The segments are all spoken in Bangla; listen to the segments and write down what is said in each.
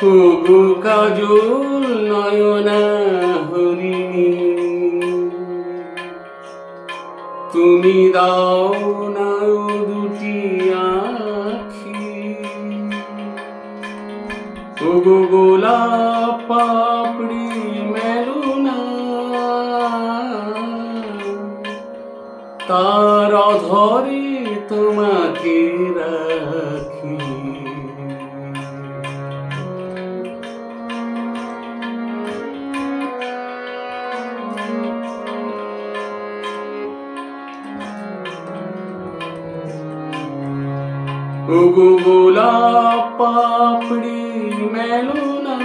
ওগো কাজল নয়না হরিণী, তুমি দাও না দুটি আখি। ওগো গোলাপ পাপড়ি মেলো না, তার অধরে তোমাকে রাখি। ওগো গোলাপ পাপড়ি মেলো না,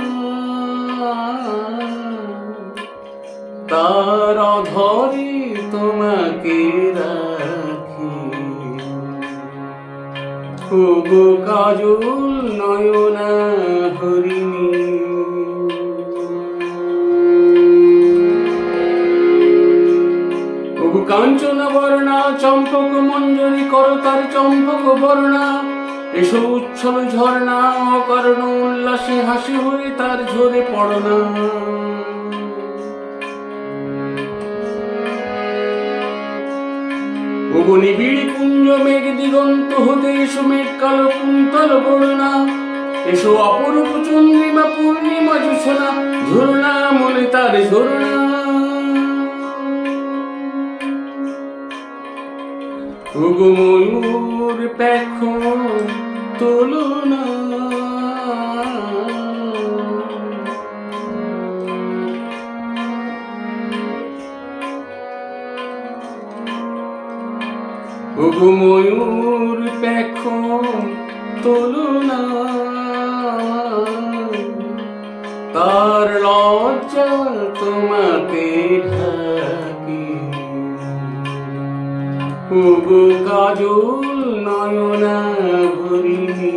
তার অধরে তোমাকে রাখি। ওগো কাজল নয়না হরিণী, ওগো কাঞ্চন বর্ণা চম্পক মঞ্জরি করতার চম্পক বর্ণা, এসো উচ্ছল ঝর্ণা অকর্ণ উল্লাসে হাসি হয়ে তার ঝরে পড়না। ওগো নিবিড় কুঞ্জ মেঘ দিগন্ত হতে এসো মেঘ কালো কুন্তল বর্ণা, এসো অপরূপ চন্দ্রিমা পূর্ণিমা জোছনা, ঝর্ণা মনে তার ঝর্ণা। ওগো ময়ূর পেখম তোলো না, ওগো ময়ূর পেখম তোলো না, তার লজ্জা তোমাকে ঢাকি। ওগো কাজল নয়না হরিণী,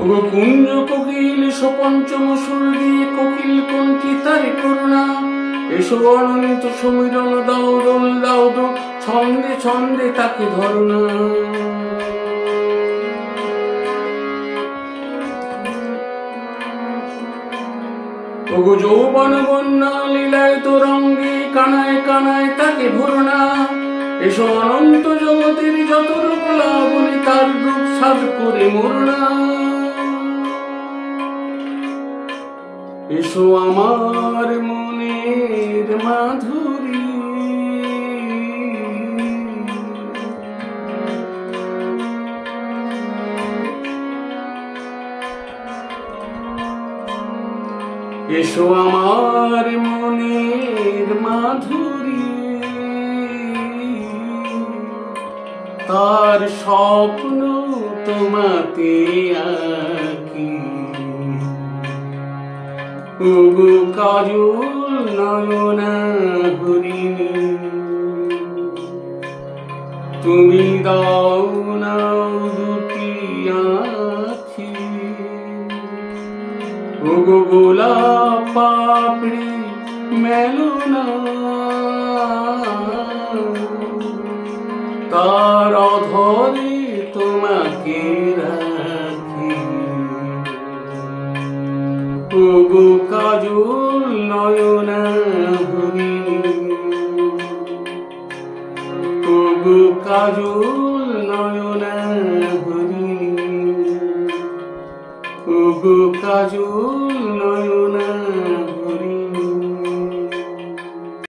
ওগো কুঞ্জ কোকিল এসো পঞ্চম সুর দিয়ে কোকিল কণ্ঠী তার করুণা, এসো অনন্ত সমীরণ দাও দোল দাও দো, ছন্দে ছন্দে তাকে ধরনা। ওগো যৌবন বন্যা লীলায় তোরঙ্গে কানায় কানায় তাকে ভরনা, এসো অনন্ত জগতের যত রূপ লাবণী তার রূপ সাজ করে মোরনা। এসো আমার মনের মাধুরী, এসো আমার মনের মাধুরী, তার স্বপ্ন তোমাতে আঁকি। ওগো কাজল নয়না হরিণী, তুমি দাও না দুটি আখি। ওগো গোলাপ পাপড়ি মেলো না, তার অধরে তোমাকে রাখি। ওগো কাজল নয়না হরিণী, ওগো কাজল নয়না হরিণী, ওগো কাজল নয়না।